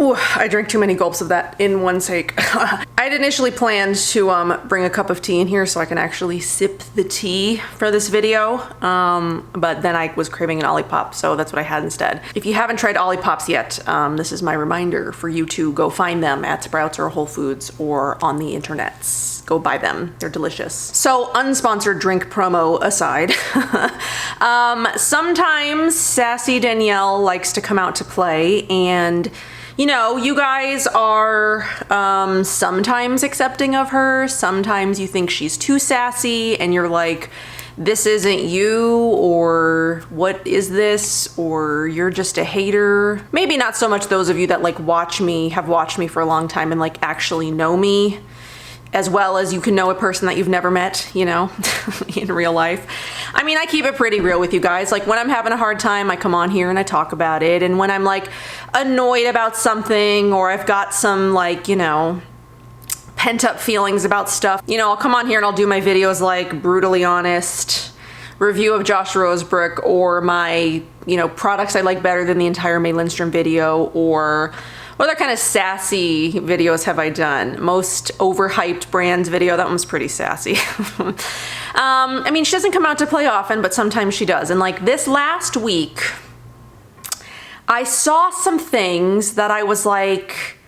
Ooh, I drank too many gulps of that in one take. I'd initially planned to bring a cup of tea in here so I can actually sip the tea for this video, but then I was craving an Olipop, so that's what I had instead. If you haven't tried Olipops yet, this is my reminder for you to go find them at Sprouts or Whole Foods or on the internets. Go buy them, they're delicious. So unsponsored drink promo aside, sometimes sassy Danielle likes to come out to play, and you know, you guys are sometimes accepting of her, sometimes you think she's too sassy and you're like, this isn't you, or what is this, or you're just a hater. Maybe not so much those of you that like have watched me for a long time and like actually know me, as well as you can know a person that you've never met, you know, in real life. I mean, I keep it pretty real with you guys. Like when I'm having a hard time, I come on here and I talk about it. And when I'm like annoyed about something, or I've got some like, you know, pent up feelings about stuff, you know, I'll come on here and I'll do my videos like brutally honest review of Josh Rosebrook, or my, you know, products I like better than the entire May Lindstrom video, or what other kind of sassy videos have I done? Most overhyped brands video, that one was pretty sassy. I mean, she doesn't come out to play often, but sometimes she does. And like this last week, I saw some things that I was like,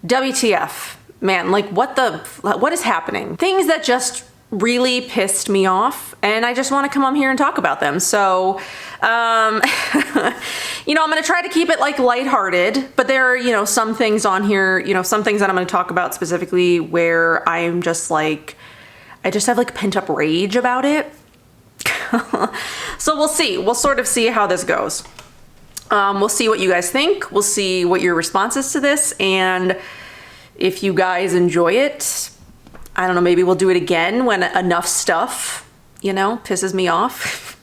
WTF, man, like what is happening? Things that just really pissed me off, and I just want to come on here and talk about them. So, you know, I'm going to try to keep it like lighthearted, but there are, you know, some things on here, you know, some things that I'm going to talk about specifically where I'm just like, I just have like pent up rage about it. So we'll see. We'll sort of see how this goes. We'll see what you guys think. We'll see what your response is to this. And if you guys enjoy it, I don't know, maybe we'll do it again when enough stuff, you know, pisses me off.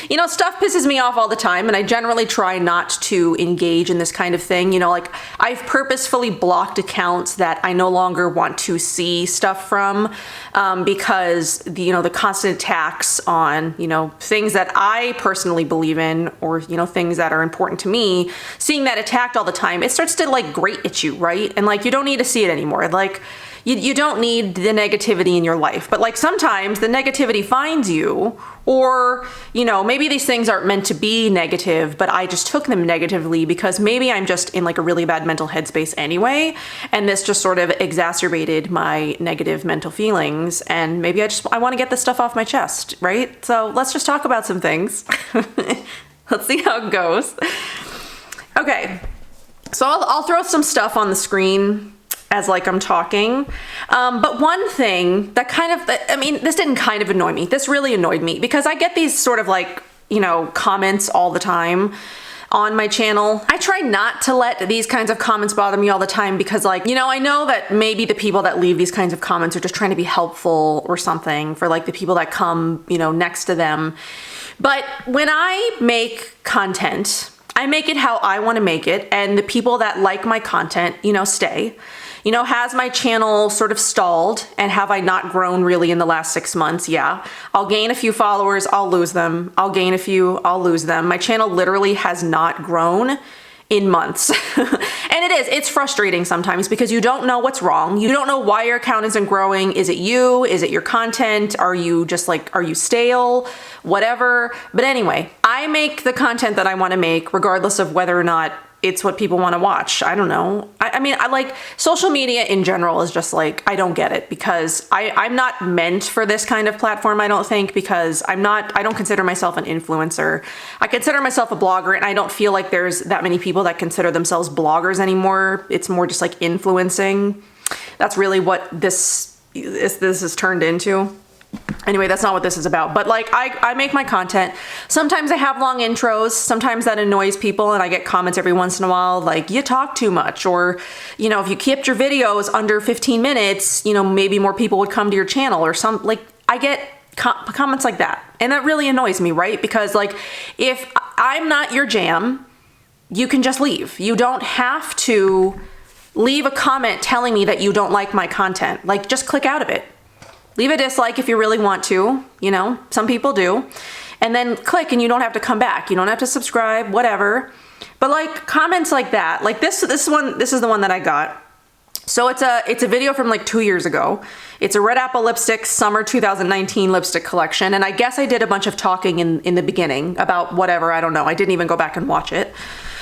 You know, stuff pisses me off all the time, and I generally try not to engage in this kind of thing. You know, like I've purposefully blocked accounts that I no longer want to see stuff from, because the constant attacks on, you know, things that I personally believe in, or, you know, things that are important to me, seeing that attacked all the time, it starts to like grate at you, right? And like, you don't need to see it anymore. Like, you don't need the negativity in your life, but like sometimes the negativity finds you, or, you know, maybe these things aren't meant to be negative, but I just took them negatively because maybe I'm just in like a really bad mental headspace anyway, and this just sort of exacerbated my negative mental feelings, and maybe I want to get this stuff off my chest, right? So let's just talk about some things. Let's see how it goes. Okay, so I'll throw some stuff on the screen as like I'm talking. But one thing that this didn't kind of annoy me. This really annoyed me because I get these sort of like, you know, comments all the time on my channel. I try not to let these kinds of comments bother me all the time because, like, you know, I know that maybe the people that leave these kinds of comments are just trying to be helpful or something for like the people that come, you know, next to them. But when I make content, I make it how I want to make it, and the people that like my content, you know, stay. You know, has my channel sort of stalled, and have I not grown really in the last 6 months? Yeah. I'll gain a few followers, I'll lose them. I'll gain a few, I'll lose them. My channel literally has not grown in months. And it's frustrating sometimes because you don't know what's wrong. You don't know why your account isn't growing. Is it you? Is it your content? Are you just like, are you stale? Whatever. But anyway, I make the content that I want to make regardless of whether or not it's what people want to watch. I don't know. I mean, I like social media in general is just like, I don't get it because I'm not meant for this kind of platform, I don't think, because I don't consider myself an influencer. I consider myself a blogger, and I don't feel like there's that many people that consider themselves bloggers anymore. It's more just like influencing. That's really what this is turned into. Anyway, that's not what this is about, but like I make my content. Sometimes I have long intros, sometimes that annoys people, and I get comments every once in a while like, you talk too much, or, you know, if you kept your videos under 15 minutes, you know, maybe more people would come to your channel, or some, like, I get comments like that, and that really annoys me, right? Because like, if I'm not your jam, you can just leave. You don't have to leave a comment telling me that you don't like my content. Like, just click out of it. Leave a dislike if you really want to, you know, some people do. and then click and you don't have to come back. You don't have to subscribe, whatever. But like comments like that, like this is the one that I got. So it's a video from like 2 years ago. It's a Red Apple Lipstick Summer 2019 lipstick collection. And I guess I did a bunch of talking in the beginning about whatever, I don't know. I didn't even go back and watch it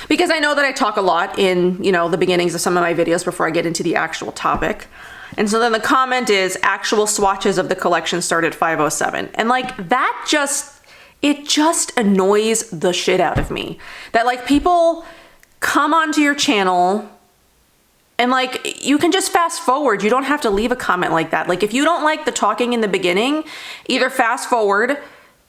because I know that I talk a lot in, you know, the beginnings of some of my videos before I get into the actual topic. And so then the comment is actual swatches of the collection start at 507. And like that it just annoys the shit out of me that like people come onto your channel and like, you can just fast forward. You don't have to leave a comment like that. Like if you don't like the talking in the beginning, either fast forward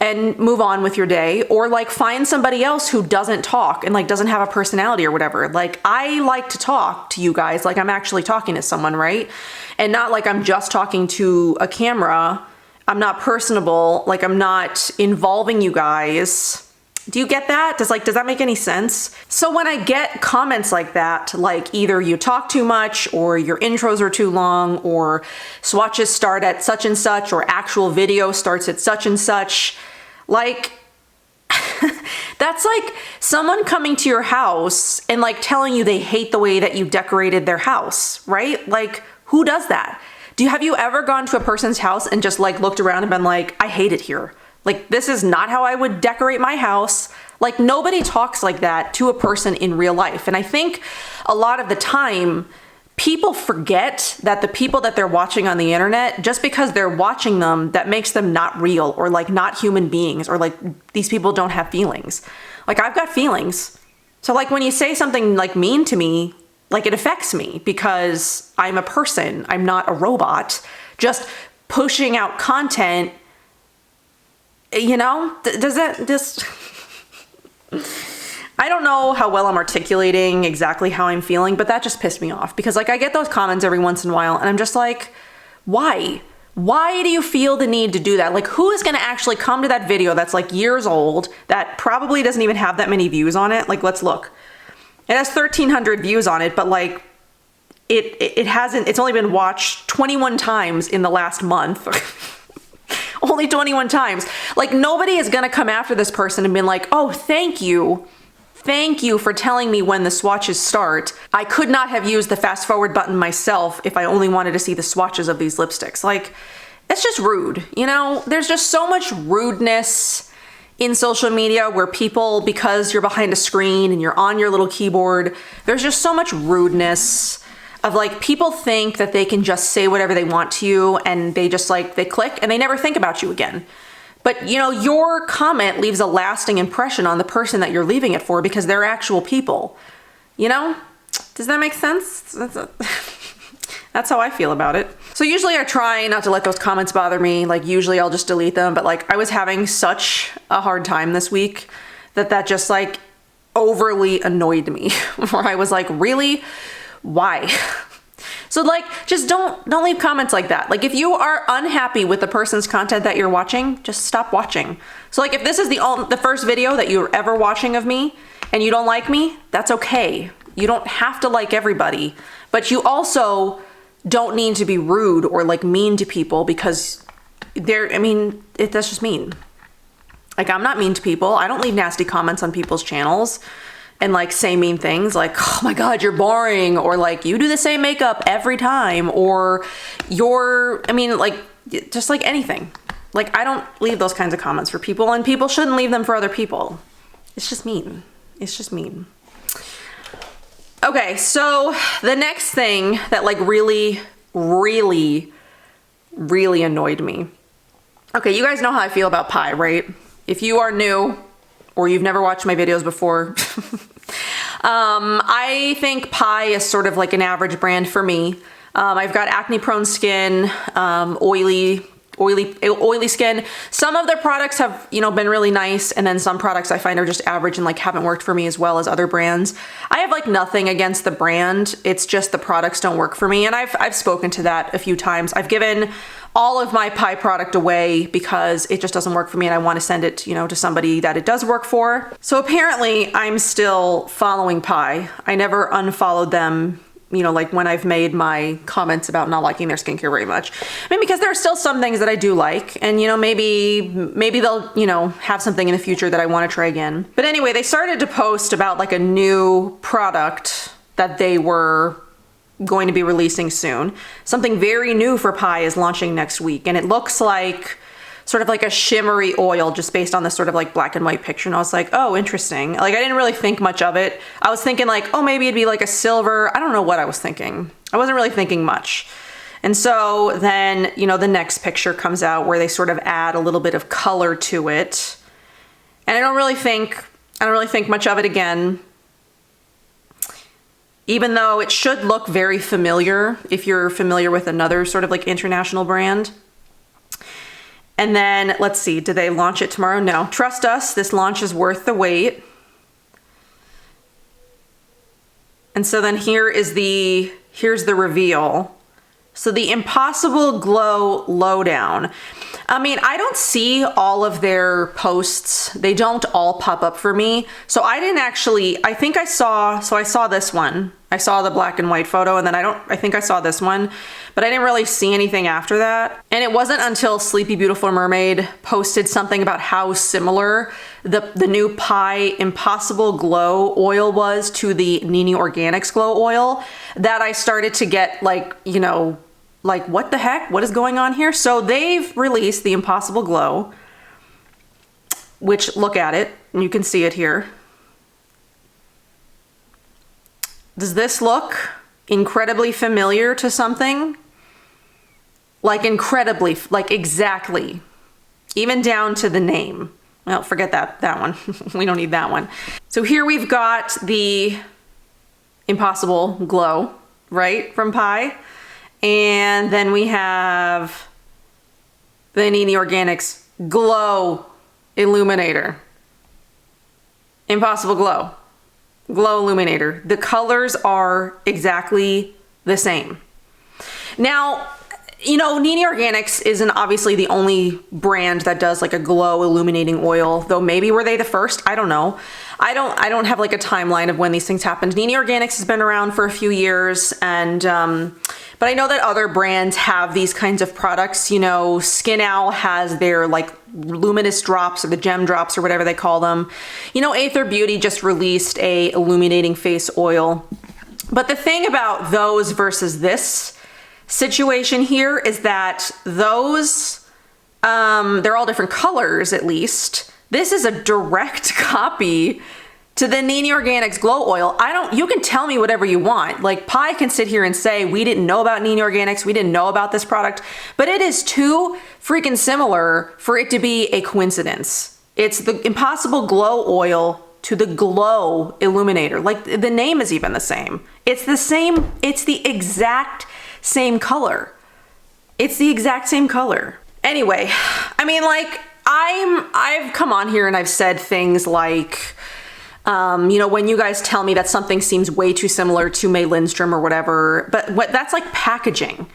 and move on with your day, or like find somebody else who doesn't talk and like doesn't have a personality or whatever. Like I like to talk to you guys like I'm actually talking to someone, right? And not like I'm just talking to a camera. I'm not personable. Like I'm not involving you guys. Do you get that? Does that make any sense? So when I get comments like that, like either you talk too much or your intros are too long or swatches start at such and such or actual video starts at such and such, like that's like someone coming to your house and like telling you they hate the way that you decorated their house, right? Like who does that? Have you ever gone to a person's house and just like looked around and been like, I hate it here. Like, this is not how I would decorate my house. Like, nobody talks like that to a person in real life. And I think a lot of the time, people forget that the people that they're watching on the internet, just because they're watching them, that makes them not real or like not human beings or like these people don't have feelings. Like, I've got feelings. So like when you say something like mean to me, like it affects me because I'm a person. I'm not a robot just pushing out content. You know, does that just, I don't know how well I'm articulating exactly how I'm feeling, but that just pissed me off because like I get those comments every once in a while and I'm just like, why? Why do you feel the need to do that? Like who is going to actually come to that video that's like years old that probably doesn't even have that many views on it? Like, let's look. It has 1,300 views on it, but like it hasn't, it's only been watched 21 times in the last month. Only 21 times. Like nobody is gonna come after this person and be like, oh, thank you for telling me when the swatches start. I could not have used the fast forward button myself if I only wanted to see the swatches of these lipsticks. Like, it's just rude, you know? There's just so much rudeness in social media where people, because you're behind a screen and you're on your little keyboard, there's just so much rudeness of like people think that they can just say whatever they want to you and they just like, they click and they never think about you again. But you know, your comment leaves a lasting impression on the person that you're leaving it for because they're actual people. You know? Does that make sense? That's how I feel about it. So usually I try not to let those comments bother me. Like usually I'll just delete them, but like I was having such a hard time this week that just like overly annoyed me where I was like, really? Why? So like, just don't leave comments like that. Like if you are unhappy with the person's content that you're watching, just stop watching. So like if this is the first video that you're ever watching of me and you don't like me, that's okay. You don't have to like everybody, but you also don't need to be rude or like mean to people because that's just mean. Like I'm not mean to people. I don't leave nasty comments on people's channels and like say mean things like, oh my God, you're boring, or like you do the same makeup every time, or just like anything. Like I don't leave those kinds of comments for people and people shouldn't leave them for other people. It's just mean. It's just mean. Okay, so the next thing that like really, really, really annoyed me. Okay, you guys know how I feel about pie, right? If you are new or you've never watched my videos before, I think pie is sort of like an average brand for me. I've got acne prone skin, oily skin. Some of their products have, been really nice. And then some products I find are just average and like haven't worked for me as well as other brands. I have like nothing against the brand. It's just the products don't work for me. And I've spoken to that a few times. I've given all of my pie product away because it just doesn't work for me and I want to send it, to somebody that it does work for. So apparently I'm still following pie. I never unfollowed them you know, like when I've made my comments about not liking their skincare very much. I mean, because there are still some things that I do like, and you know, maybe they'll, you know, have something in the future that I want to try again. But anyway, they started to post about like a new product that they were going to be releasing soon. Something very new for Pi is launching next week, and it looks like sort of like a shimmery oil just based on this sort of like black and white picture. And I was like, oh, interesting. Like I didn't really think much of it. I was thinking like, oh, maybe it'd be like a silver. I don't know what I was thinking. I wasn't really thinking much. And so then, you know, the next picture comes out where they sort of add a little bit of color to it. And I don't really think much of it again. Even though it should look very familiar if you're familiar with another sort of like international brand. And then, let's see, do they launch it tomorrow? No. Trust us, this launch is worth the wait. And so then here's the reveal. So the Impossible Glow Lowdown. I mean, I don't see all of their posts. They don't all pop up for me. So I didn't actually, I saw this one. I saw the black and white photo, and then I think I saw this one, but I didn't really see anything after that. And it wasn't until Sleepy Beautiful Mermaid posted something about how similar the new Pi Impossible Glow oil was to the Nini Organics Glow oil that I started to get like, you know, like what the heck? What is going on here? So they've released the Impossible Glow, which, look at it, and you can see it here. Does this look incredibly familiar to something? Like incredibly, like exactly, even down to the name. Well, forget that one. We don't need that one. So here we've got the Impossible Glow, right, from Pi. And then we have the Nini Organics Glow Illuminator. Impossible Glow. Glow Illuminator. The colors are exactly the same. Now, you know, Nini Organics isn't obviously the only brand that does like a glow illuminating oil, though maybe were they the first? I don't know. I don't have like a timeline of when these things happened. Nini Organics has been around for a few years, and but I know that other brands have these kinds of products. You know, Skin Owl has their like luminous drops or the gem drops or whatever they call them. You know, Aether Beauty just released a illuminating face oil. But the thing about those versus this situation here is that those, they're all different colors at least. This is a direct copy to the Nini Organics Glow Oil. You can tell me whatever you want. Like Pi can sit here and say, we didn't know about Nini Organics, we didn't know about this product, but it is too freaking similar for it to be a coincidence. It's the Impossible Glow Oil to the Glow Illuminator. Like the name is even the same. It's the same, it's the exact same color. It's the exact same color. Anyway, I mean, like, I've come on here and I've said things like, you know, when you guys tell me that something seems way too similar to May Lindstrom or whatever, but that's like packaging.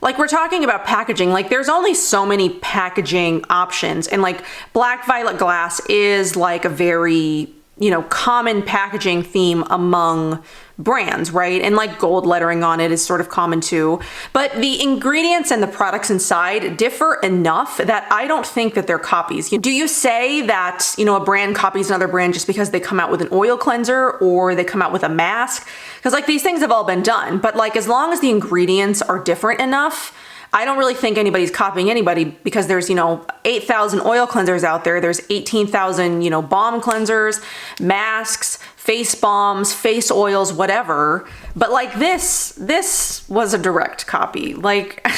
Like we're talking about packaging, like there's only so many packaging options, and like Black Violet Glass is like a very, you know, common packaging theme among brands, right? And like gold lettering on it is sort of common too. But the ingredients and the products inside differ enough that I don't think that they're copies. Do you say that, you know, a brand copies another brand just because they come out with an oil cleanser or they come out with a mask? Because like these things have all been done, but like as long as the ingredients are different enough, I don't really think anybody's copying anybody, because there's, you know, 8,000 oil cleansers out there. There's 18,000, you know, balm cleansers, masks, face balms, face oils, whatever. But like this was a direct copy. Like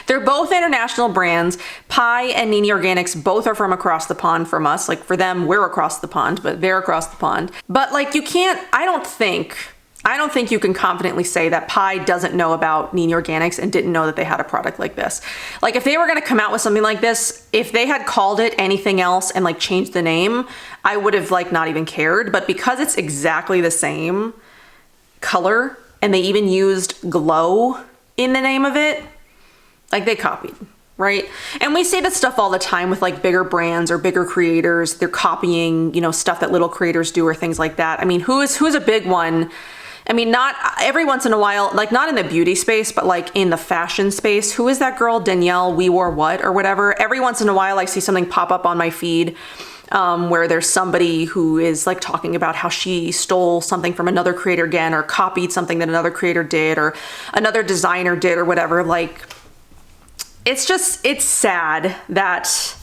they're both international brands. Pi and Nini Organics both are from across the pond from us. Like for them, we're across the pond, but they're across the pond. But like you can't, I don't think you can confidently say that Pi doesn't know about Nini Organics and didn't know that they had a product like this. Like if they were gonna come out with something like this, if they had called it anything else and like changed the name, I would have like not even cared. But because it's exactly the same color and they even used glow in the name of it, like they copied, right? And we see this stuff all the time with like bigger brands or bigger creators. They're copying, you know, stuff that little creators do or things like that. I mean, who's a big one I mean, not every once in a while, like not in the beauty space, but like in the fashion space. Who is that girl? Danielle, We Wore What or whatever. Every once in a while, I see something pop up on my feed where there's somebody who is like talking about how she stole something from another creator again, or copied something that another creator did, or another designer did, or whatever. Like, it's sad that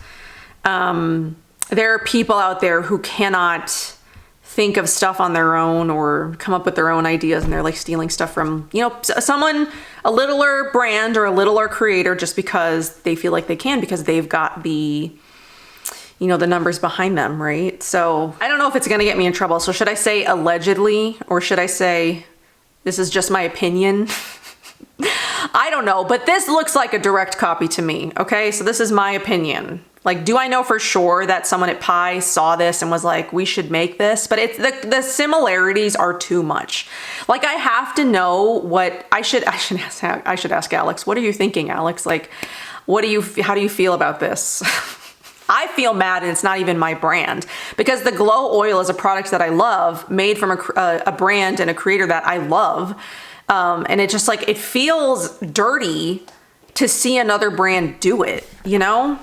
there are people out there who cannot think of stuff on their own or come up with their own ideas, and they're like stealing stuff from, you know, someone, a littler brand or a littler creator, just because they feel like they can, because they've got the, you know, the numbers behind them, right? So I don't know if it's gonna get me in trouble. So should I say allegedly, or should I say this is just my opinion? I don't know, but this looks like a direct copy to me, okay? So this is my opinion. Like, do I know for sure that someone at Pi saw this and was like, we should make this? But it's the similarities are too much. Like, I have to know what I should ask Alex. What are you thinking, Alex? Like, how do you feel about this? I feel mad, and it's not even my brand, because the Glow Oil is a product that I love, made from a brand and a creator that I love. And it just like, it feels dirty to see another brand do it, you know?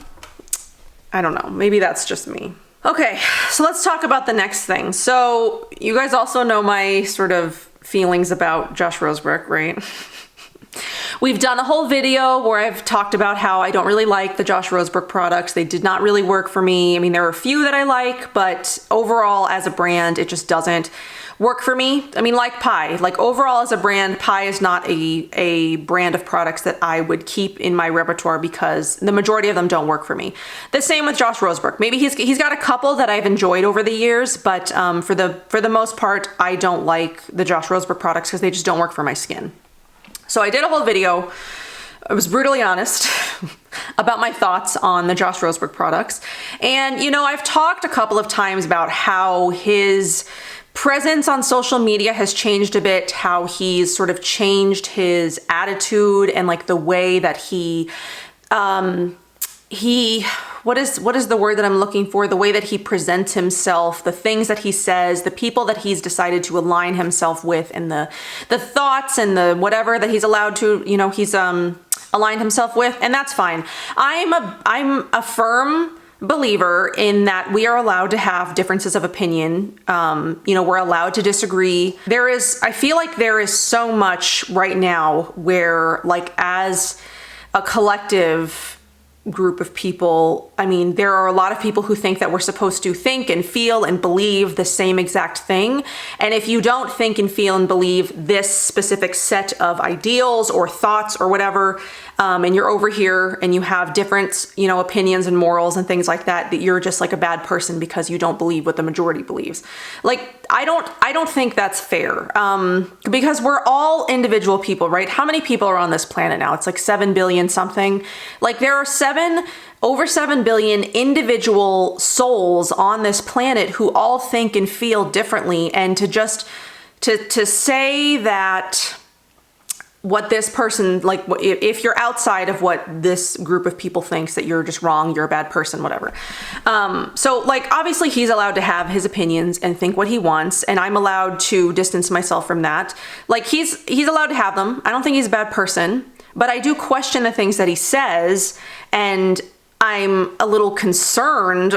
I don't know. Maybe that's just me. Okay, so let's talk about the next thing. So you guys also know my sort of feelings about Josh Rosebrick, right? We've done a whole video where I've talked about how I don't really like the Josh Rosebrick products. They did not really work for me. I mean, there are a few that I like, but overall as a brand, it just doesn't work for me. I mean, like Pi, like overall as a brand, Pi is not a brand of products that I would keep in my repertoire, because the majority of them don't work for me. The same with Josh Rosebrick. Maybe he's got a couple that I've enjoyed over the years, but for the most part, I don't like the Josh Rosebrick products because they just don't work for my skin. So I did a whole video, I was brutally honest about my thoughts on the Josh Rosebrick products. And, you know, I've talked a couple of times about how his presence on social media has changed a bit, how he's sort of changed his attitude and like the way that what is the word that I'm looking for? The way that he presents himself, the things that he says, the people that he's decided to align himself with, and the thoughts and the whatever that he's allowed to, you know, he's aligned himself with, and that's fine. I'm a firm believer in that we are allowed to have differences of opinion. You know, we're allowed to disagree. I feel like there is so much right now where, like, as a collective group of people, I mean, there are a lot of people who think that we're supposed to think and feel and believe the same exact thing. And if you don't think and feel and believe this specific set of ideals or thoughts or whatever, and you're over here and you have different, you know, opinions and morals and things like that, that you're just like a bad person because you don't believe what the majority believes. Like, I don't think that's fair. Because we're all individual people, right? How many people are on this planet now? It's like 7 billion something. Like, there are over 7 billion individual souls on this planet who all think and feel differently. And to say that what this person, like, if you're outside of what this group of people thinks, that you're just wrong, you're a bad person, whatever. So, like, obviously he's allowed to have his opinions and think what he wants, and I'm allowed to distance myself from that. Like, he's allowed to have them. I don't think he's a bad person, but I do question the things that he says, and I'm a little concerned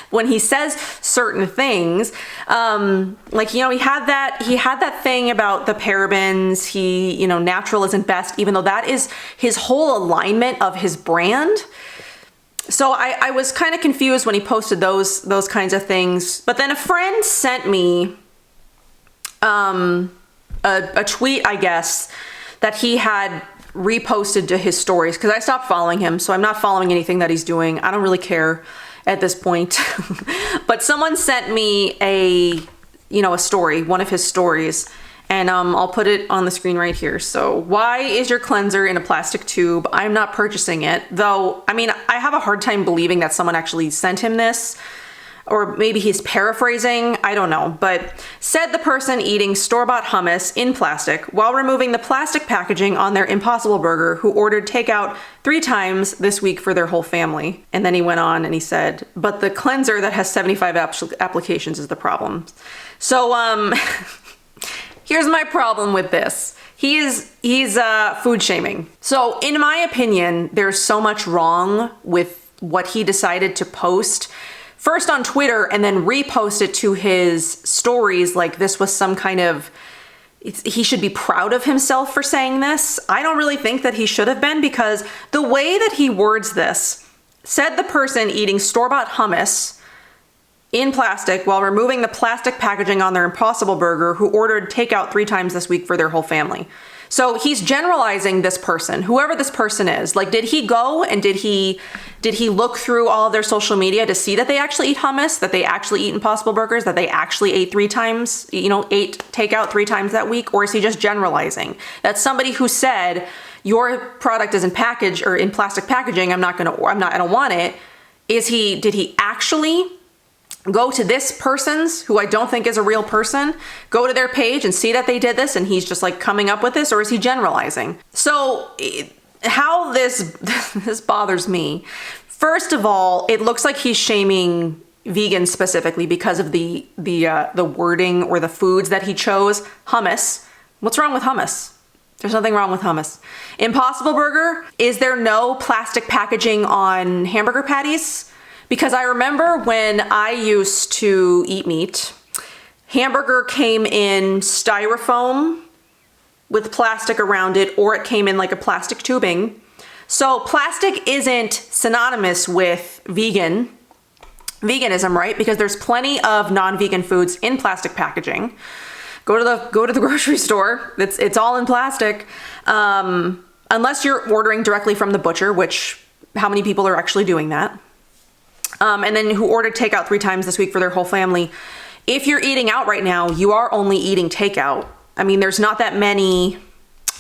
when he says certain things. Like, you know, he had that thing about the parabens, you know, natural isn't best, even though that is his whole alignment of his brand. So I was kind of confused when he posted those kinds of things. But then a friend sent me a tweet, I guess, that he had reposted to his stories, because I stopped following him, so I'm not following anything that he's doing. I don't really care at this point. But someone sent me a story, one of his stories, and I'll put it on the screen right here. So, why is your cleanser in a plastic tube? I'm not purchasing it, though. I mean, I have a hard time believing that someone actually sent him this, or maybe he's paraphrasing, I don't know. But said the person eating store-bought hummus in plastic while removing the plastic packaging on their Impossible Burger, who ordered takeout 3 times this week for their whole family. And then he went on and he said, but the cleanser that has 75 applications is the problem. So, Here's my problem with this. He's food shaming. So in my opinion, there's so much wrong with what he decided to post. First on Twitter and then repost it to his stories like this was some kind of, he should be proud of himself for saying this. I don't really think that he should have been, because the way that he words this, said the person eating store-bought hummus in plastic while removing the plastic packaging on their Impossible Burger, who ordered takeout 3 times this week for their whole family. So he's generalizing this person, whoever this person is. Like, did he go and did he look through all of their social media to see that they actually eat hummus, that they actually eat Impossible Burgers, that they actually ate 3 times, ate takeout 3 times that week? Or is he just generalizing? That's somebody who said, your product is in package or in plastic packaging, I don't want it. Did he actually go to this person's, who I don't think is a real person, go to their page and see that they did this and he's just like coming up with this, or is he generalizing? So how this bothers me. First of all, it looks like he's shaming vegans specifically because of the wording or the foods that he chose. Hummus. What's wrong with hummus? There's nothing wrong with hummus. Impossible Burger, is there no plastic packaging on hamburger patties? Because I remember when I used to eat meat, hamburger came in styrofoam with plastic around it, or it came in like a plastic tubing. So plastic isn't synonymous with veganism, right? Because there's plenty of non-vegan foods in plastic packaging. Go to the grocery store. It's all in plastic, unless you're ordering directly from the butcher, which how many people are actually doing that? And then who ordered takeout 3 times this week for their whole family. If you're eating out right now, you are only eating takeout. I mean, there's not that many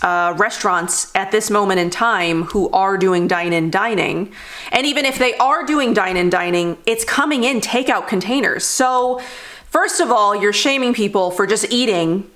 restaurants at this moment in time who are doing dine-in dining. And even if they are doing dine-in dining, it's coming in takeout containers. So first of all, you're shaming people for just eating,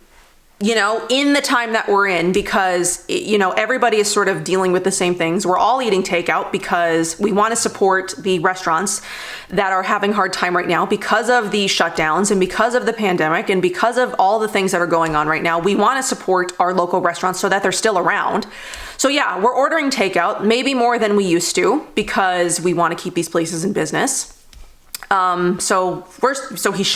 in the time that we're in, because, everybody is sort of dealing with the same things. We're all eating takeout because we want to support the restaurants that are having a hard time right now because of the shutdowns and because of the pandemic and because of all the things that are going on right now. We want to support our local restaurants so that they're still around. So yeah, we're ordering takeout, maybe more than we used to, because we want to keep these places in business. So he's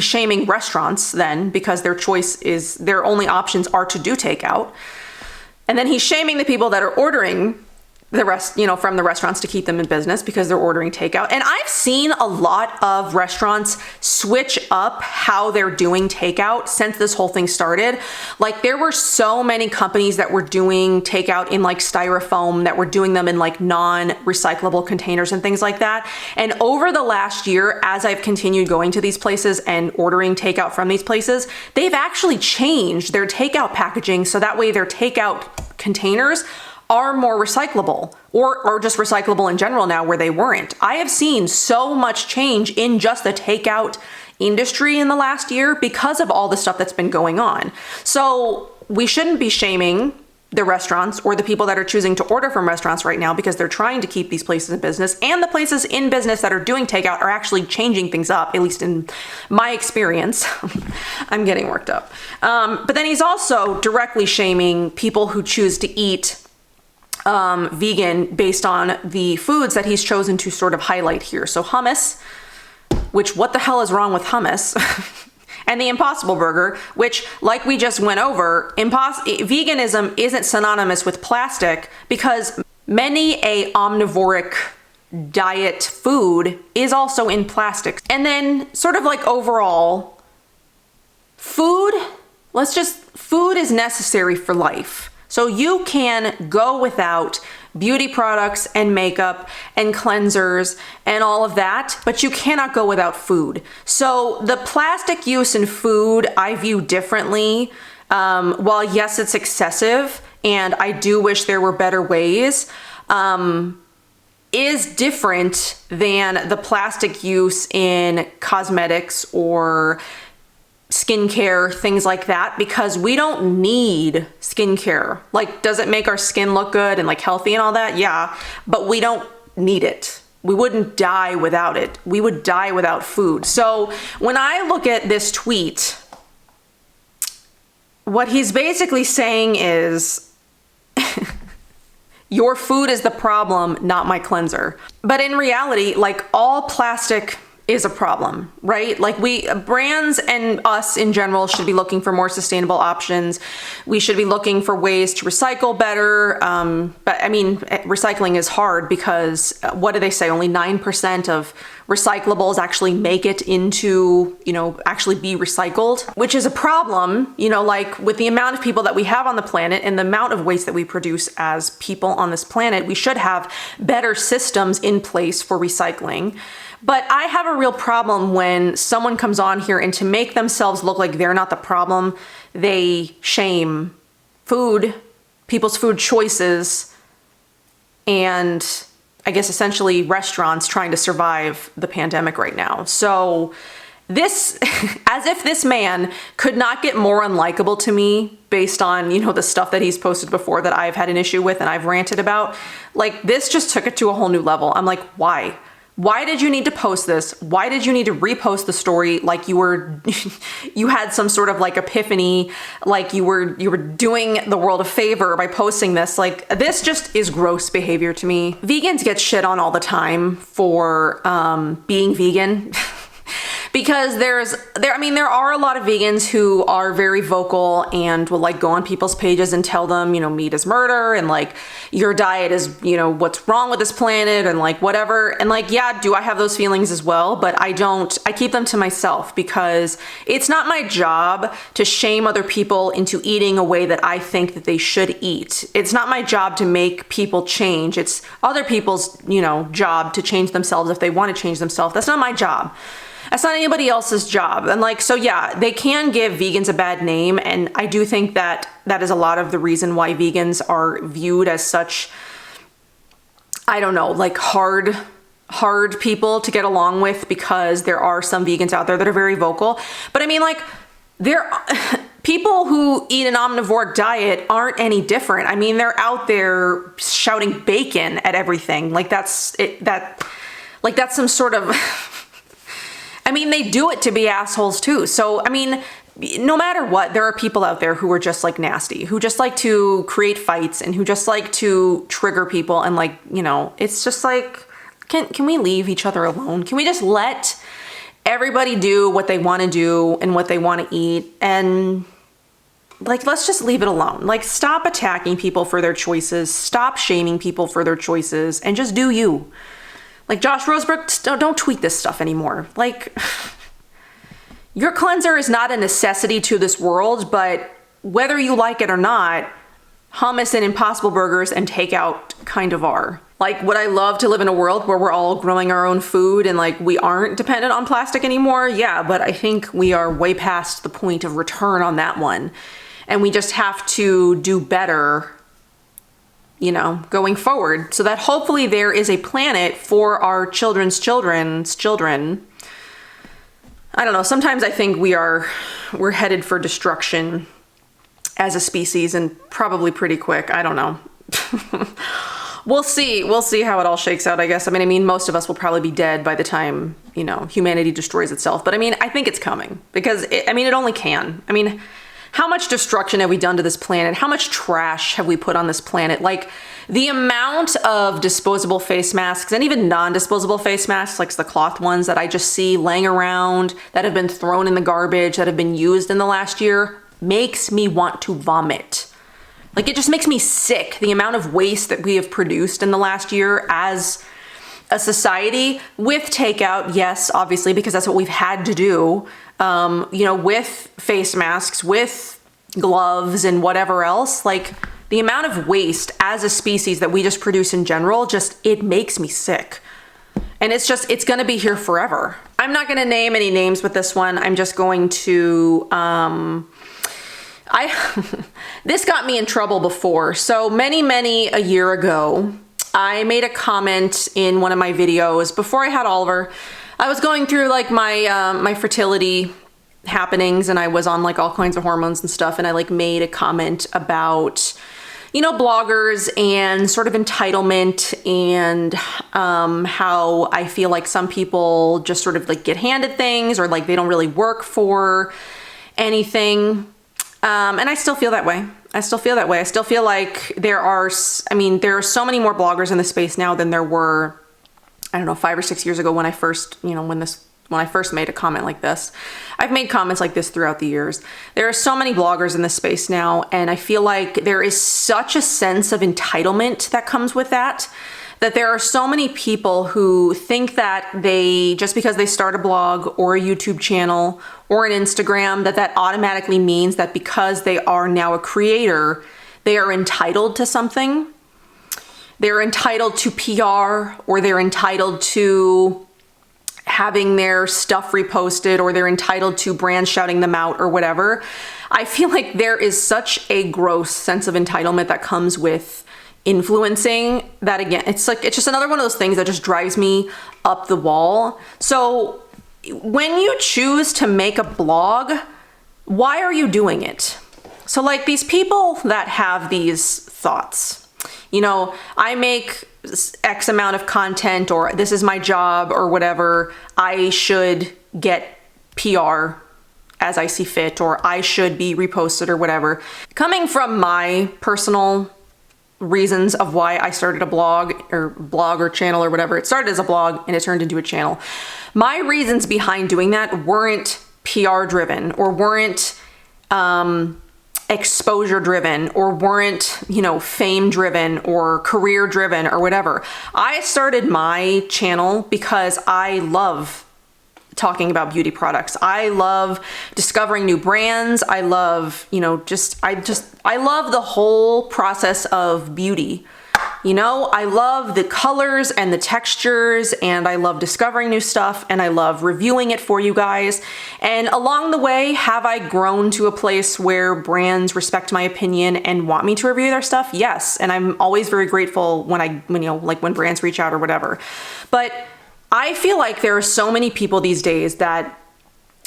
shaming restaurants then, because their only options are to do takeout. And then he's shaming the people that are ordering from the restaurants to keep them in business because they're ordering takeout. And I've seen a lot of restaurants switch up how they're doing takeout since this whole thing started. Like, there were so many companies that were doing takeout in like styrofoam, that were doing them in like non-recyclable containers and things like that. And over the last year, as I've continued going to these places and ordering takeout from these places, they've actually changed their takeout packaging so that way their takeout containers are more recyclable, or just recyclable in general now, where they weren't. I have seen so much change in just the takeout industry in the last year because of all the stuff that's been going on. So we shouldn't be shaming the restaurants or the people that are choosing to order from restaurants right now, because they're trying to keep these places in business, and the places in business that are doing takeout are actually changing things up, at least in my experience. I'm getting worked up. But then he's also directly shaming people who choose to eat vegan based on the foods that he's chosen to sort of highlight here. So hummus, which what the hell is wrong with hummus? And the Impossible Burger, which, like we just went over, veganism isn't synonymous with plastic, because many a omnivoric diet food is also in plastic. And then sort of like overall, food is necessary for life. So you can go without beauty products and makeup and cleansers and all of that, but you cannot go without food. So the plastic use in food I view differently. While yes, it's excessive, and I do wish there were better ways, is different than the plastic use in cosmetics or skincare, things like that, because we don't need skincare. Like, does it make our skin look good and like healthy and all that? Yeah, but we don't need it. We wouldn't die without it. We would die without food. So when I look at this tweet, what he's basically saying is your food is the problem, not my cleanser. But in reality, like, all plastic is a problem, right? Like, brands and us in general should be looking for more sustainable options. We should be looking for ways to recycle better. But I mean, recycling is hard because what do they say? Only 9% of recyclables actually make it into, actually be recycled, which is a problem, like with the amount of people that we have on the planet and the amount of waste that we produce as people on this planet. We should have better systems in place for recycling. But I have a real problem when someone comes on here and to make themselves look like they're not the problem, they shame food, people's food choices, and I guess essentially restaurants trying to survive the pandemic right now. So this, as if this man could not get more unlikable to me based on, the stuff that he's posted before that I've had an issue with and I've ranted about. Like, this just took it to a whole new level. I'm like, why? Why did you need to post this? Why did you need to repost the story like you were, you had some sort of like epiphany, like you were doing the world a favor by posting this? Like, this just is gross behavior to me. Vegans get shit on all the time for being vegan. Because there are a lot of vegans who are very vocal and will like go on people's pages and tell them, meat is murder and like your diet is, what's wrong with this planet and like whatever. And like, yeah, do I have those feelings as well? But I keep them to myself because it's not my job to shame other people into eating a way that I think that they should eat. It's not my job to make people change. It's other people's, job to change themselves if they want to change themselves. That's not my job. That's not anybody else's job. And like, so yeah, they can give vegans a bad name. And I do think that that is a lot of the reason why vegans are viewed as such, I don't know, like hard people to get along with, because there are some vegans out there that are very vocal. But I mean, like, people who eat an omnivore diet aren't any different. I mean, they're out there shouting bacon at everything. Like that's some sort of, I mean, they do it to be assholes too. So, I mean, no matter what, there are people out there who are just like nasty, who just like to create fights and who just like to trigger people. And like, it's just like, can we leave each other alone? Can we just let everybody do what they want to do and what they want to eat? And like, let's just leave it alone. Like, stop attacking people for their choices. Stop shaming people for their choices and just do you. Like, Josh Rosebrook, don't tweet this stuff anymore. Like, your cleanser is not a necessity to this world, but whether you like it or not, hummus and Impossible Burgers and takeout kind of are. Like, would I love to live in a world where we're all growing our own food and like we aren't dependent on plastic anymore? Yeah, but I think we are way past the point of return on that one. And we just have to do better, going forward, so that hopefully there is a planet for our children's children. I don't know. Sometimes I think we're headed for destruction as a species, and probably pretty quick. I don't know. We'll see how it all shakes out, I guess. I mean, most of us will probably be dead by the time, humanity destroys itself. But I mean, I think it's coming because it only can. I mean, how much destruction have we done to this planet? How much trash have we put on this planet? Like, the amount of disposable face masks and even non-disposable face masks, like the cloth ones that I just see laying around, that have been thrown in the garbage, that have been used in the last year, makes me want to vomit. Like, it just makes me sick, the amount of waste that we have produced in the last year as a society, with takeout, yes, obviously, because that's what we've had to do, with face masks, with gloves and whatever else. Like, the amount of waste as a species that we just produce in general, it makes me sick. And it's going to be here forever. I'm not going to name any names with this one. I'm just going to, this got me in trouble before. So many a year ago, I made a comment in one of my videos before I had Oliver. I was going through like my fertility happenings, and I was on like all kinds of hormones and stuff. And I like made a comment about, bloggers and sort of entitlement, and how I feel like some people just sort of like get handed things, or like they don't really work for anything. And I still feel that way. I still feel like there are so many more bloggers in the space now than there were, I don't know, 5 or 6 years ago when I first, when I first made a comment like this. I've made comments like this throughout the years. There are so many bloggers in this space now, and I feel like there is such a sense of entitlement that comes with that there are so many people who think that just because they start a blog or a YouTube channel or an Instagram, that automatically means that because they are now a creator, they are entitled to something. They're entitled to PR, or they're entitled to having their stuff reposted, or they're entitled to brands shouting them out or whatever. I feel like there is such a gross sense of entitlement that comes with influencing that. Again, it's just another one of those things that just drives me up the wall. So when you choose to make a blog, why are you doing it? So like these people that have these thoughts, I make X amount of content, or this is my job or whatever, I should get PR as I see fit, or I should be reposted or whatever. Coming from my personal reasons of why I started a blog or channel or whatever. It started as a blog and it turned into a channel. My reasons behind doing that weren't PR driven, or weren't exposure driven, or weren't, fame driven or career driven or whatever. I started my channel because I love talking about beauty products. I love discovering new brands. I love, I love the whole process of beauty. I love the colors and the textures, and I love discovering new stuff, and I love reviewing it for you guys. And along the way, have I grown to a place where brands respect my opinion and want me to review their stuff? Yes. And I'm always very grateful when brands reach out or whatever. But I feel like there are so many people these days that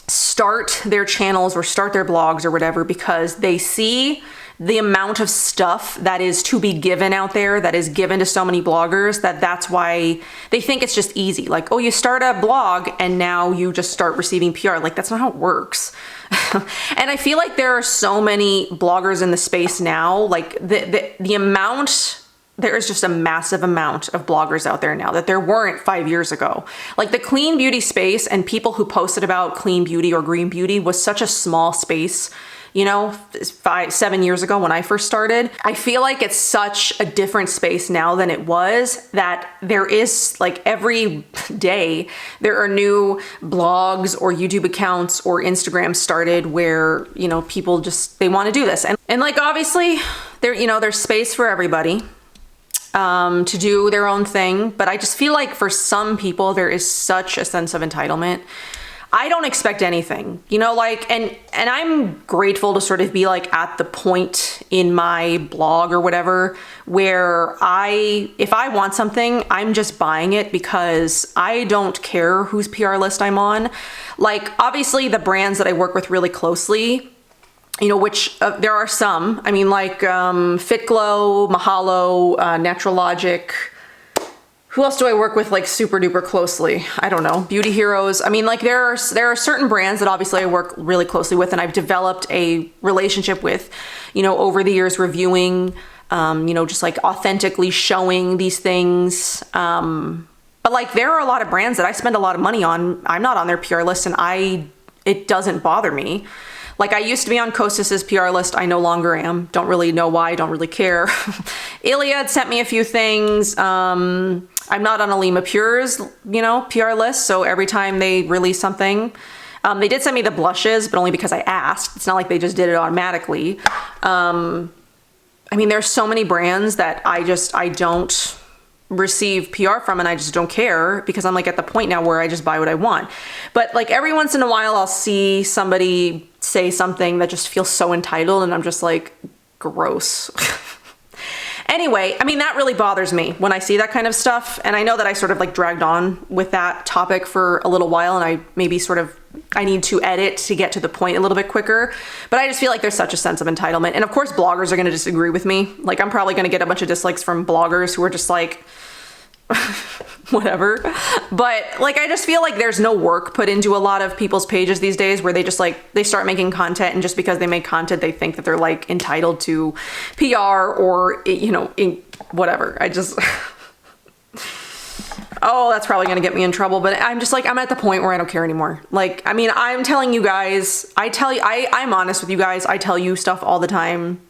start their channels or start their blogs or whatever because they see the amount of stuff that is to be given out there, that is given to so many bloggers, that's why they think it's just easy. Like, oh, you start a blog and now you just start receiving PR. Like, that's not how it works. And I feel like there are so many bloggers in the space now, like the amount, there is just a massive amount of bloggers out there now that there weren't 5 years ago. Like the clean beauty space and people who posted about clean beauty or green beauty was such a small space, 5-7 years ago when I first started. I feel like it's such a different space now than it was, that there is like every day there are new blogs or YouTube accounts or Instagram started where, people just, they want to do this. And like, obviously there's space for everybody to do their own thing. But I just feel like for some people, there is such a sense of entitlement. I don't expect anything, and I'm grateful to sort of be like at the point in my blog or whatever, where if I want something, I'm just buying it because I don't care whose PR list I'm on. Like, obviously the brands that I work with really closely, which there are some, like Fit Glow, Mahalo, Natural Logic. Who else do I work with like super duper closely? I don't know. Beauty Heroes. There are certain brands that obviously I work really closely with and I've developed a relationship with, over the years, reviewing, just like authentically showing these things. But like there are a lot of brands that I spend a lot of money on. I'm not on their PR list and it doesn't bother me. Like I used to be on Kostas's PR list. I no longer am. Don't really know why. Don't really care. Iliad sent me a few things. I'm not on Alima Pure's, PR list. So every time they release something, they did send me the blushes, but only because I asked. It's not like they just did it automatically. There's so many brands that I don't receive PR from, and I just don't care because I'm like at the point now where I just buy what I want. But like every once in a while I'll see somebody say something that just feels so entitled and I'm just like, gross. Anyway, that really bothers me when I see that kind of stuff. And I know that I sort of like dragged on with that topic for a little while and I need to edit to get to the point a little bit quicker. But I just feel like there's such a sense of entitlement. And of course, bloggers are going to disagree with me. Like I'm probably going to get a bunch of dislikes from bloggers who are just like, whatever. But like, I just feel like there's no work put into a lot of people's pages these days, where they just like, they start making content, and just because they make content, they think that they're like entitled to PR or, you know, whatever. I just, oh, that's probably going to get me in trouble, but I'm just like, I'm at the point where I don't care anymore. Like, I mean, I'm telling you guys, I'm honest with you guys. I tell you stuff all the time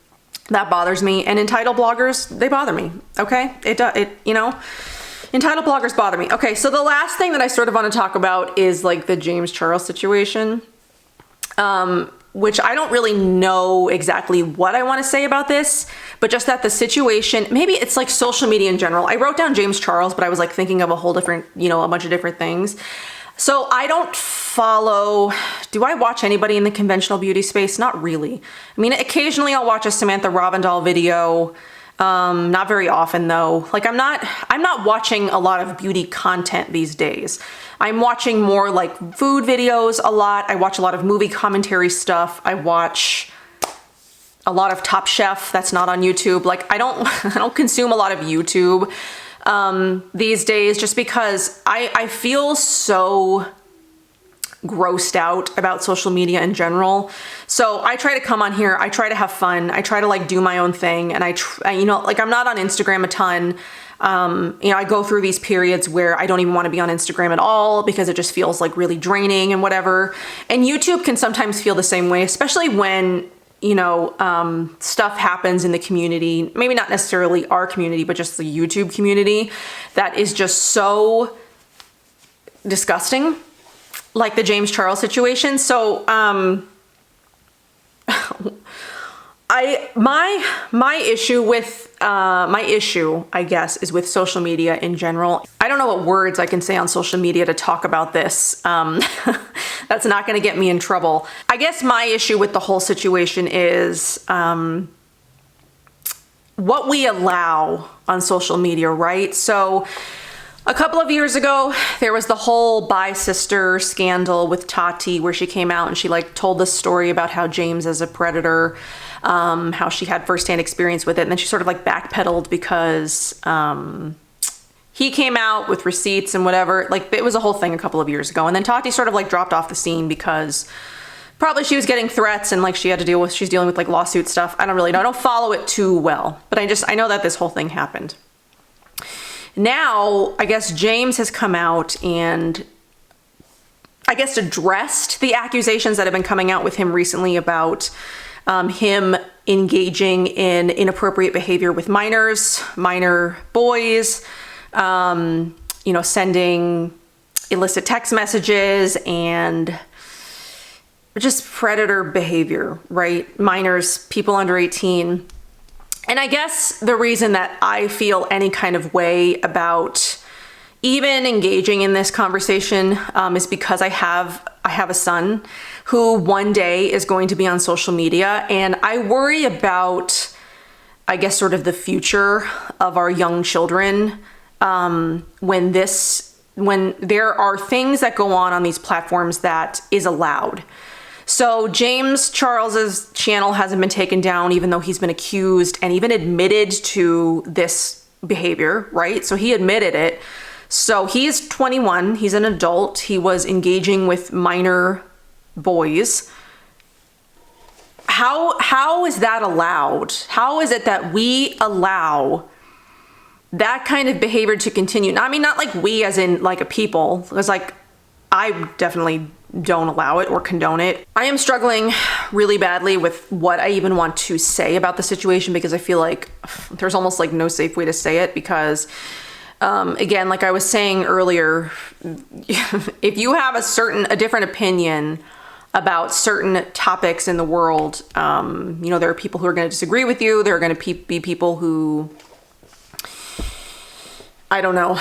that bothers me, and entitled bloggers, they bother me. Okay. You know, entitled bloggers bother me. Okay. So the last thing that I sort of want to talk about is like the James Charles situation, which I don't really know exactly what I want to say about this, but just that the situation, maybe it's like social media in general. I wrote down James Charles, but I was like thinking of a whole different, you know, a bunch of different things. So I don't follow, do I watch anybody in the conventional beauty space? Not really. I mean, occasionally I'll watch a Samantha Ravindal video. Not very often though. Like I'm not watching a lot of beauty content these days. I'm watching more like food videos a lot. I watch a lot of movie commentary stuff. I watch a lot of Top Chef that's not on YouTube. Like I don't consume a lot of YouTube these days, just because I feel so grossed out about social media in general. So I try to come on here, I try to have fun, I try to like do my own thing, and you know, like I'm not on Instagram a ton. You know, I go through these periods where I don't even want to be on Instagram at all because it just feels like really draining and whatever. And YouTube can sometimes feel the same way, especially when, you know, stuff happens in the community, maybe not necessarily our community, but just the YouTube community, that is just so disgusting, like the James Charles situation. So, my issue, I guess, is with social media in general. I don't know what words I can say on social media to talk about this. That's not going to get me in trouble. I guess my issue with the whole situation is what we allow on social media, right? So a couple of years ago, there was the whole Bi Sister scandal with Tati, where she came out and she like told this story about how James is a predator, how she had firsthand experience with it. And then she sort of like backpedaled because he came out with receipts and whatever. Like it was a whole thing a couple of years ago. And then Tati sort of like dropped off the scene because probably she was getting threats and like she's dealing with like lawsuit stuff. I don't really know. I don't follow it too well, but I know that this whole thing happened. Now, I guess James has come out and I guess addressed the accusations that have been coming out with him recently about him engaging in inappropriate behavior with minor boys, you know, sending illicit text messages and just predator behavior, right? Minors, people under 18. And I guess the reason that I feel any kind of way about even engaging in this conversation is because I have a son who one day is going to be on social media, and I worry about, I guess, sort of the future of our young children when there are things that go on these platforms that is allowed. So James Charles's channel hasn't been taken down, even though he's been accused and even admitted to this behavior, right? So he admitted it. So he is 21. He's an adult. He was engaging with minor boys. How is that allowed? How is it that we allow that kind of behavior to continue? I mean, not like we as in like a people, because like I definitely don't allow it or condone it. I am struggling really badly with what I even want to say about the situation, because I feel like there's almost like no safe way to say it, because again, like I was saying earlier, if you have a different opinion about certain topics in the world, you know, there are people who are going to disagree with you. There are going to be people who, I don't know.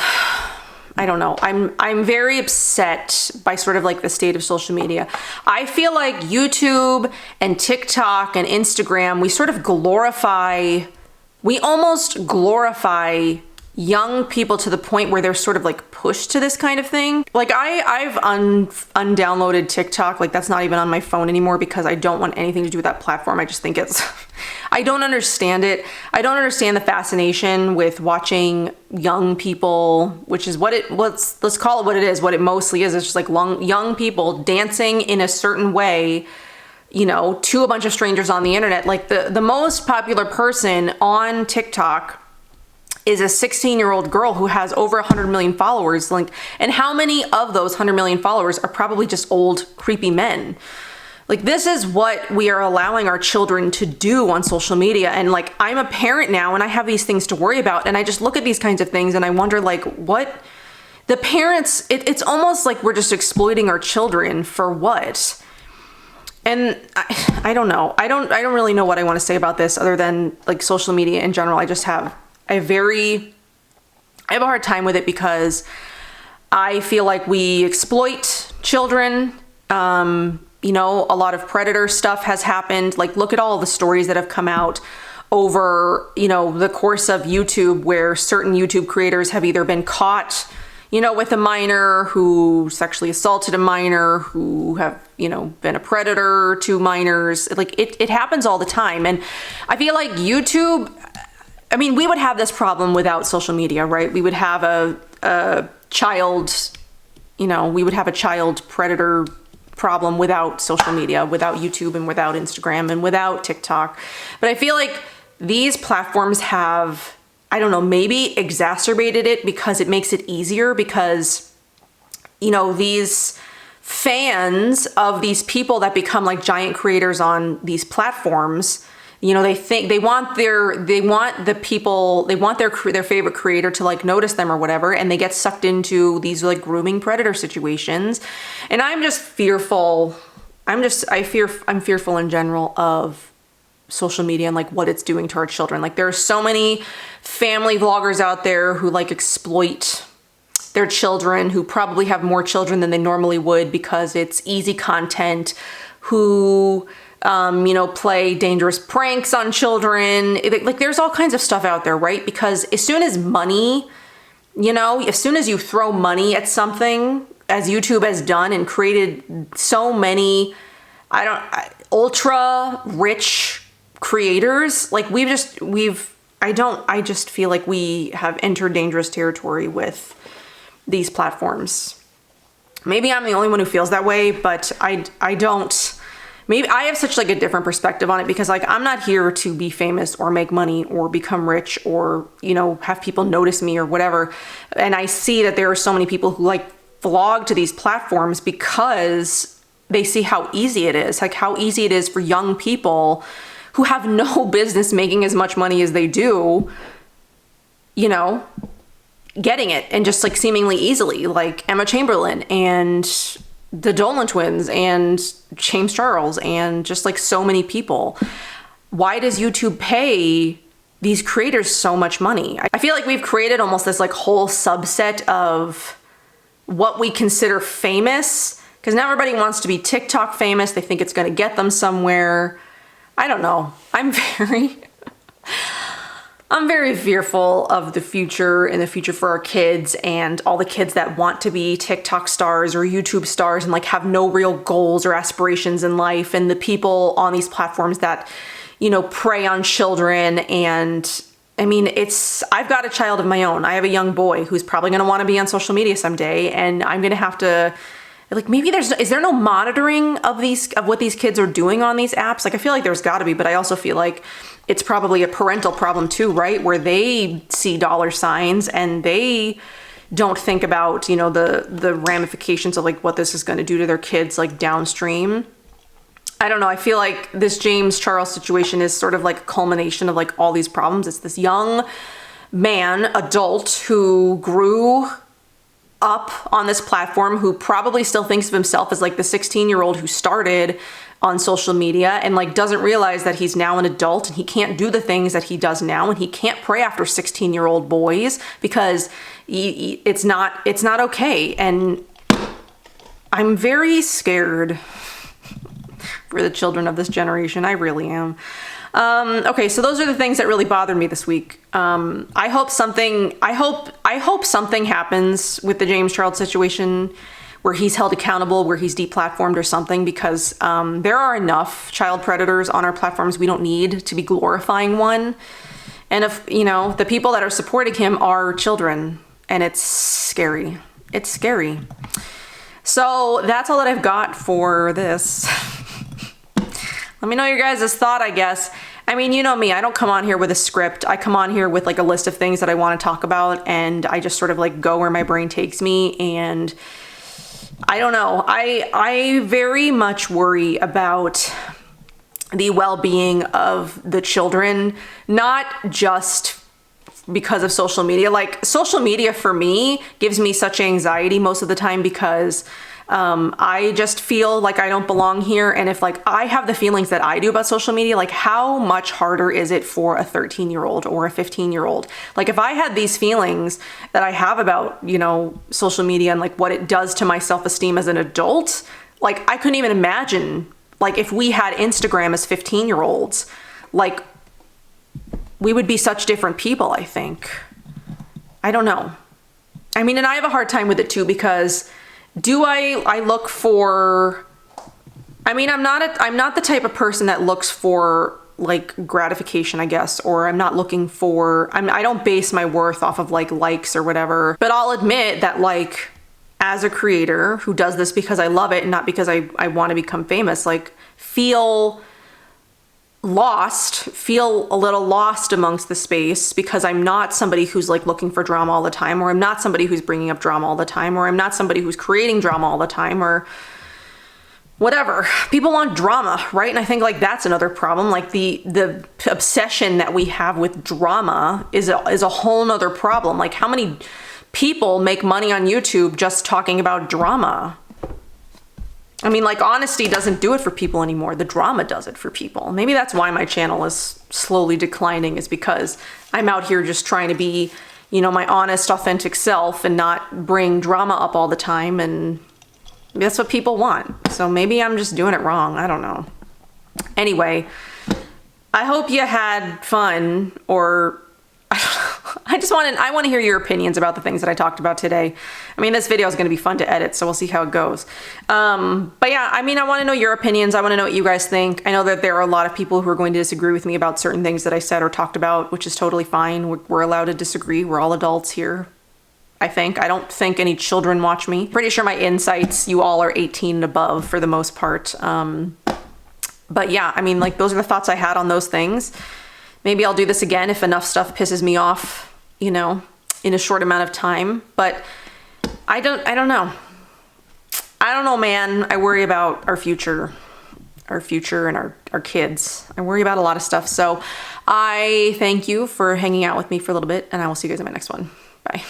I'm very upset by sort of like the state of social media. I feel like YouTube and TikTok and Instagram, we almost glorify young people to the point where they're sort of like pushed to this kind of thing. Like I've undownloaded TikTok. Like that's not even on my phone anymore because I don't want anything to do with that platform. I just think I don't understand it. I don't understand the fascination with watching young people, which is let's call it what it is, what it mostly is. It's just like young people dancing in a certain way, you know, to a bunch of strangers on the internet. Like the most popular person on TikTok is a 16-year-old girl who has over 100 million followers. Like, and how many of those 100 million followers are probably just old, creepy men? Like, this is what we are allowing our children to do on social media. And like, I'm a parent now and I have these things to worry about. And I just look at these kinds of things and I wonder, like, what the parents, it's almost like we're just exploiting our children for what? And I don't know. I don't really know what I want to say about this other than like social media in general. I have a hard time with it because I feel like we exploit children. You know, a lot of predator stuff has happened. Like, look at all the stories that have come out over, you know, the course of YouTube, where certain YouTube creators have either been caught, you know, with a minor, who sexually assaulted a minor, who have, you know, been a predator to minors. Like, it happens all the time. And I feel like YouTube, I mean, we would have this problem without social media, right? We would have a child, you know, we would have a child predator problem without social media, without YouTube and without Instagram and without TikTok. But I feel like these platforms have, I don't know, maybe exacerbated it because it makes it easier, because, you know, these fans of these people that become like giant creators on these platforms, you know, they want their favorite creator to like notice them or whatever, and they get sucked into these like grooming predator situations. And I'm just fearful. I'm fearful in general of social media and like what it's doing to our children. Like, there are so many family vloggers out there who like exploit their children, who probably have more children than they normally would because it's easy content, who you know, play dangerous pranks on children. Like, there's all kinds of stuff out there, right? Because as soon as money, you know, as soon as you throw money at something, as YouTube has done and created so many, ultra rich creators, like I just feel like we have entered dangerous territory with these platforms. Maybe I'm the only one who feels that way, but I don't. Maybe I have such like a different perspective on it, because like, I'm not here to be famous or make money or become rich or, you know, have people notice me or whatever. And I see that there are so many people who like vlog to these platforms because they see how easy it is, like how easy it is for young people who have no business making as much money as they do, you know, getting it, and just like seemingly easily, like Emma Chamberlain and the Dolan twins and James Charles and just like so many people. Why does YouTube pay these creators so much money? I feel like we've created almost this like whole subset of what we consider famous, because now everybody wants to be TikTok famous. They think it's going to get them somewhere. I don't know. I'm very fearful of the future and the future for our kids, and all the kids that want to be TikTok stars or YouTube stars and like have no real goals or aspirations in life, and the people on these platforms that, you know, prey on children. And I mean, I've got a child of my own. I have a young boy who's probably going to want to be on social media someday, and I'm going to have to, like, maybe is there no monitoring of what these kids are doing on these apps? Like, I feel like there's got to be, but I also feel like it's probably a parental problem too, right? Where they see dollar signs and they don't think about, you know, the ramifications of like what this is going to do to their kids like downstream. I don't know. I feel like this James Charles situation is sort of like a culmination of like all these problems. It's this young man, adult, who grew up on this platform, who probably still thinks of himself as like the 16-year-old who started on social media, and like doesn't realize that he's now an adult and he can't do the things that he does now, and he can't pray after 16-year-old boys because it's not okay. And I'm very scared for the children of this generation. I really am. Okay, so those are the things that really bothered me this week. I hope something happens with the James Charles situation where he's held accountable, where he's deplatformed or something, because there are enough child predators on our platforms. We don't need to be glorifying one. And if, you know, the people that are supporting him are children, and it's scary. It's scary. So that's all that I've got for this. Let me know your guys' thought, I guess. I mean, you know me, I don't come on here with a script. I come on here with like a list of things that I want to talk about, and I just sort of like go where my brain takes me. And I don't know. I very much worry about the well-being of the children, not just because of social media. Like, social media for me gives me such anxiety most of the time because I just feel like I don't belong here. And if like I have the feelings that I do about social media, like how much harder is it for a 13-year-old or a 15-year-old? Like if I had these feelings that I have about, you know, social media and like what it does to my self-esteem as an adult, like I couldn't even imagine, like if we had Instagram as 15-year-olds, like we would be such different people, I think. I don't know. I mean, and I have a hard time with it too, because I look for, I mean, I'm not the type of person that looks for like gratification, I guess, or I'm not looking for, I don't base my worth off of like likes or whatever, but I'll admit that like as a creator who does this because I love it and not because I want to become famous, like feel a little lost amongst the space because I'm not somebody who's like looking for drama all the time, or I'm not somebody who's bringing up drama all the time, or I'm not somebody who's creating drama all the time, or whatever. People want drama, right? And I think like that's another problem. Like the obsession that we have with drama is a whole nother problem. Like how many people make money on YouTube just talking about drama? I mean, like, honesty doesn't do it for people anymore. The drama does it for people. Maybe that's why my channel is slowly declining, is because I'm out here just trying to be, you know, my honest, authentic self and not bring drama up all the time. And that's what people want. So maybe I'm just doing it wrong. I don't know. Anyway, I hope you had fun, or I want to hear your opinions about the things that I talked about today. I mean, this video is going to be fun to edit, so we'll see how it goes. But yeah, I mean, I want to know your opinions. I want to know what you guys think. I know that there are a lot of people who are going to disagree with me about certain things that I said or talked about, which is totally fine. We're allowed to disagree. We're all adults here, I think. I don't think any children watch me. Pretty sure my insights, you all are 18 and above for the most part. But yeah, I mean, like, those are the thoughts I had on those things. Maybe I'll do this again if enough stuff pisses me off, you know, in a short amount of time. But I don't know. I don't know, man. I worry about our future and our kids. I worry about a lot of stuff. So I thank you for hanging out with me for a little bit, and I will see you guys in my next one. Bye.